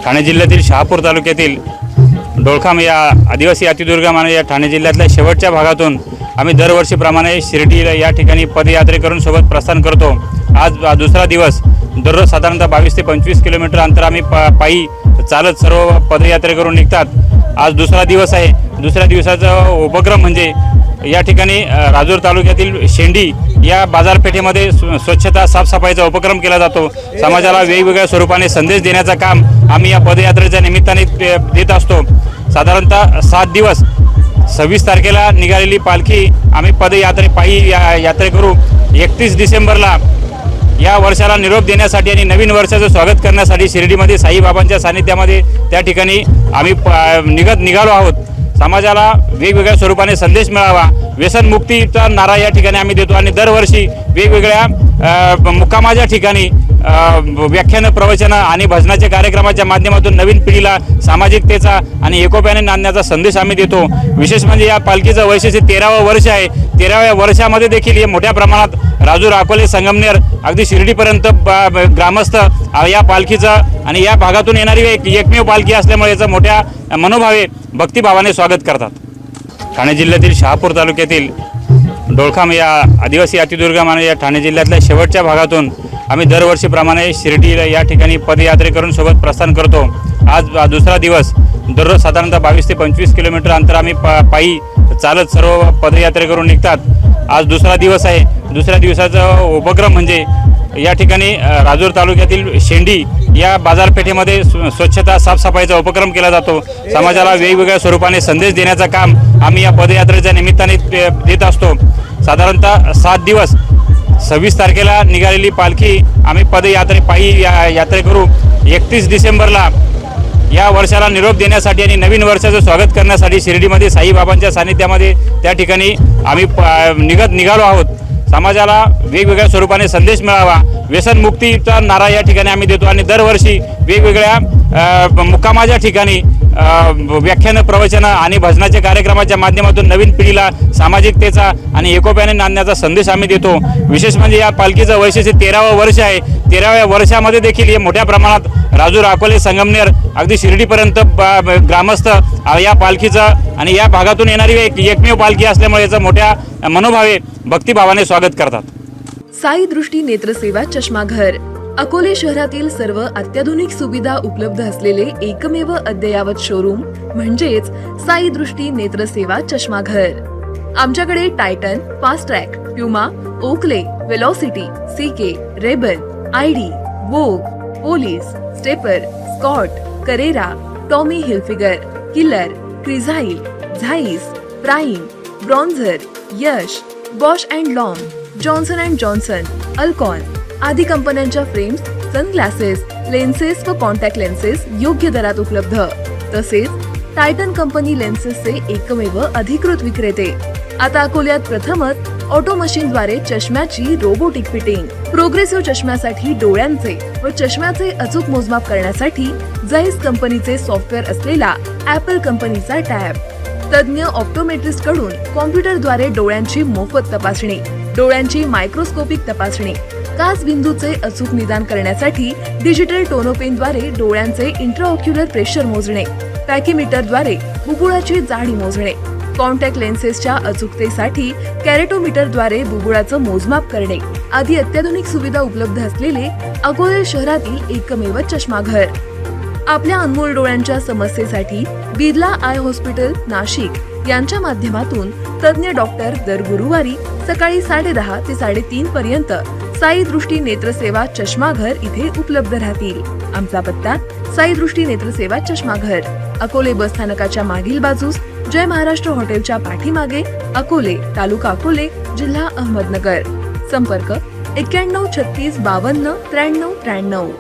ठाणे जिल्ह्यातील शहापूर तालुक्यातील डोळखाम या आदिवासी अतिदुर्गम आणि या ठाणे जिल्ह्यातल्या शेवटच्या भागातून आम्ही दरवर्षीप्रमाणे शिर्डीला या ठिकाणी पदयात्रेकरून सोबत प्रस्थान करतो। आज दुसरा दिवस। दररोज साधारणतः 22 ते 25 किलोमीटर अंतर आम्ही पायी चालत सर्व पदयात्रेकरून निघतात। आज दुसरा दिवस आहे। दुसऱ्या दिवसाचा उपक्रम म्हणजे या ठिकाणी राजूर तालुक्यातील शेंडी या बाजारपेठेमध्ये स्वच्छता साफसफाईचा उपक्रम केला जातो। समाजाला वेगवेगळ्या स्वरूपाने संदेश देण्याचं काम आम्ही या पदयात्रेच्या निमित्ताने देत असतो। साधारणतः 7 दिवस 26 तारखेला निघालेली पालखी आम्ही पायी यात्रे करू। 31 डिसेंबरला या वर्षाला निरोप देण्यासाठी आणि नवीन वर्षाचं स्वागत करण्यासाठी शिर्डीमध्ये साईबाबांच्या सानिध्यामध्ये त्या ठिकाणी आम्ही निघालो आहोत। समाजाला वेगवेगळ्या स्वरूपाने संदेश मिळावा, व्यसनमुक्तीचा नारा या ठिकाणी आम्ही देतो आणि दरवर्षी वेगवेगळ्या मुक्कामाच्या ठिकाणी व्याख्यान, प्रवचन आणि भजनाच्या कार्यक्रमाच्या माध्यमातून नवीन पिढीला सामाजिकतेचा आणि एकोप्याने नांदण्याचा संदेश आम्ही देतो। विशेष म्हणजे या पालखीचं वैशिष्ट्य 13वं वर्ष आहे। 13व्या वर्षामध्ये देखील हे मोठ्या प्रमाणात राजूर, अकोले, संगमनेर अगदी शिर्डीपर्यंत ग्रामस्थ या पालखीचं आणि या भागातून येणारी एकमेव पालखी असल्यामुळे याचं मोठ्या मनोभावे भक्तिभावाने स्वागत करतात। ठाणे जिल्ह्यातील शहापूर तालुक्यातील डोळखाम या आदिवासी अतिदुर्गम आणि या ठाणे जिल्ह्यातल्या शेवटच्या भागातून आम्ही दरवर्षीप्रमाणे शिर्डीला या ठिकाणी पदयात्रेकरून सोबत प्रस्थान करतो। आज दुसरा दिवस। दररोज साधारणतः 22 ते 25 किलोमीटर अंतर आम्ही पायी चालत सर्व पदयात्रेकरून निघतात। आज दुसरा दिवस आहे। दुसऱ्या दिवसाचा उपक्रम म्हणजे या ठिकाणी राजूर तालुक्यातील शेंडी या बाजारपेठेमध्ये स्वच्छता साफसफाईचा उपक्रम केला जातो। समाजाला वेगवेगळ्या स्वरूपाने संदेश देण्याचं काम आम्ही या पदयात्रेच्या निमित्ताने देत असतो। साधारणतः 7 दिवस 26 तारखेला निघालेली पालखी आम्ही पायी यात्रे करू। 31 डिसेंबरला या वर्षाला निरोप देण्यासाठी आणि नवीन वर्षाचं स्वागत करण्यासाठी शिर्डीमध्ये साईबाबांच्या सानिध्यामध्ये त्या ठिकाणी आम्ही निघालो आहोत। समाजाला वेगवेगळ्या स्वरूपाने संदेश मिळावा, व्यसनमुक्तीचा नारा या ठिकाणी आम्ही देतो आणि दरवर्षी वेगवेगळ्या मुक्कामाच्या ठिकाणी व्याख्यान, प्रवचन आणि भजनाच्या कार्यक्रमाच्या माध्यमातून नवीन पिढीला सामाजिकतेचा आणि एकोप्याने नांदण्याचा संदेश आम्ही देतो। विशेष म्हणजे या पालखीचं वैशिष्ट्य 13वं वर्ष आहे। 13व्या वर्षामध्ये देखील हे मोठ्या प्रमाणात राजूर, अकोले, संगमनेर अगदी शिर्डीपर्यंत ग्रामस्थ या पालखीचं आणि या भागातून येणारी एकमेव पालखी असल्यामुळे याचं मोठ्या मनोभावे भक्तिभावाने स्वागत करतात। साई दृष्टी नेत्रसेवा चष्माघर अकोले शहरातील सर्व अत्याधुनिक सुविधा उपलब्ध असलेले एकमेव अद्ययावत शोरूम म्हणजेच साई दृष्टी नेत्रसेवा चष्माघर। आमच्याकडे Titan, Fastrack, Puma, Oakley, Velocity, CK, Ray-Ban, ID, Vogue, Police, Stepper, Scott, Carrera, Tommy Hilfiger, Killer, Crizal, Zeiss, Prime, Bronzer, Yash, Bausch and Lomb, Johnson and Johnson, Alcon आदी कंपन्यांच्या फ्रेम्स, सनग्लासेस, लेन्सेस व contact lenses योग्य दरात उपलब्ध। तसेच Titan company लेन्सेसचे एकमेव अधिकृत विक्रेते। आता अकोल्यात प्रथमच ऑटो मशीनद्वारे चष्म्याची रोबोटिक फिटिंग, प्रोग्रेसिव्ह चष्म्यासाठी डोळ्यांचे व चष्म्याचे अचूक मोजमाप करण्यासाठी जाईस कंपनीचे सॉफ्टवेअर असलेला ॲपल कंपनीचा टॅब, तज्ञ ऑप्टोमेट्रिस्ट कडून कॉम्प्युटरद्वारे डोळ्यांची मोफत तपासणी, डोळ्यांची मायक्रोस्कोपिक तपासणी, काच बिंदूचे अचूक निदान करण्यासाठी डिजिटल टोनोपेनद्वारे डोळ्यांचे इंट्राऑक्युलर प्रेशर मोजणे, पॅकीमीटरद्वारे बुबुळाची जाडी मोजणे, कॉन्टॅक्ट लेन्सेसच्या अचूकतेसाठी कॅरेटोमीटरद्वारे बुबुळाचं मोजमाप करणे आदी अत्याधुनिक सुविधा उपलब्ध असलेले अकोले शहरातील एकमेव चष्माघर। आपल्या अनमोल डोळ्यांच्या समस्येसाठी बिर्ला आय हॉस्पिटल नाशिक यांच्या माध्यमातून तज्ञ डॉक्टर दर गुरुवारी सकाळी 10:30 ते 3:30 पर्यंत साई दृष्टी नेत्रसेवा चष्माघर इथे उपलब्ध राहतील। आमचा पत्ता साई दृष्टी नेत्रसेवा चष्माघर, अकोले बस स्थानकाच्या मागील बाजूस, जय महाराष्ट्र हॉटेलच्या पाठीमागे, अकोले, तालुका अकोले, जिल्हा अहमदनगर। संपर्क 91 36 52 93 93।